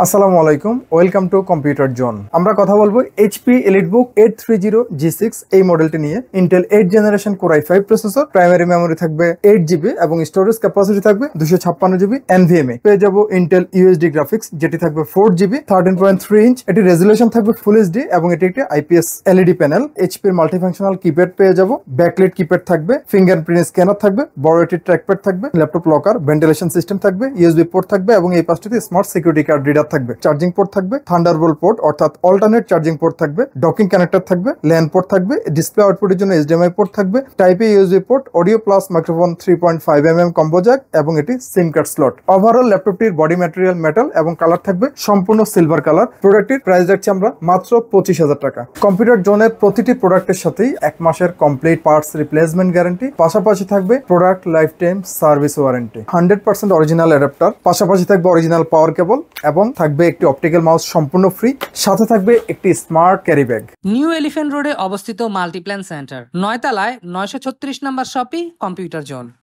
আসসালামু আলাইকুম, welcome to computer zone. আমরা কথা বলবো এইচপি এলিটবুক 830G6 এই মডেলটি নিয়ে। Intel 8 generation core i5 processor, primary memory থাকবে 8GB এবং স্টোরেজ ক্যাপাসিটি থাকবে 256GB NVMe। পেয়ে যাবো ইন্টেল ইউএসডি গ্রাফিক্স, যেটি থাকবে 4GB 13.3 ইঞ্চ। এটি রেজুলেশন থাকবে ফুল এইচডি এবং এটি একটি আইপিএস এলইডি প্যানেল। এইচপি এর মাল্টিফাংশনাল কিপ্যাড পেয়ে যাবো, ব্যাকলাইট কিপ্যাড থাকবে, ফিঙ্গারপ্রিন্ট স্ক্যানার থাকবে, বড় একটি ট্র্যাকপ্যাড থাকবে, ল্যাপটপ লকার, ভেন্টিলেশন সিস্টেম থাকবে, ইউএসবি পোর্ট থাকবে এবং এই পাশটিতে স্মার্ট সিকিউরিটি কার্ড রিডার থাকবে। চার্জিং পোর্ট থাকবে, থান্ডারবোল্ট পোর্ট অর্থাৎ অল্টারনেট চার্জিং পোর্ট থাকবে, ডকিং কানেক্টর থাকবে, ল্যান পোর্ট থাকবে, ডিসপ্লে আউটপুটের জন্য এইচডিএমআই পোর্ট থাকবে, type A USB port, audio plus microphone 3.5mm combo Jack এবং এটি সিম কার্ড স্লট। ওভারঅল ল্যাপটপটির বডি ম্যাটেরিয়াল মেটাল এবং কালার থাকবে সম্পূর্ণ সিলভার কালার। প্রোডাক্টটির প্রাইস রাখছি আমরা মাত্র 25,000 টাকা। কম্পিউটার জোনের প্রতিটি প্রোডাক্টের সাথেই 1 মাসের কমপ্লিট পার্টস রিপ্লেসমেন্ট গ্যারান্টি, পাশাপাশি থাকবে product life time service warranty, 100% original adapter, পাশাপাশি থাকবে অরিজিনাল পাওয়ার কেবল এবং থাকবে একটি অপটিক্যাল মাউস সম্পূর্ণ ফ্রি, সাথে থাকবে একটি smart carry bag. New elephant রোডে অবস্থিত মাল্টিপ্ল্যান সেন্টার, 9 তলায় 936 নম্বর শপি কম্পিউটার জোন।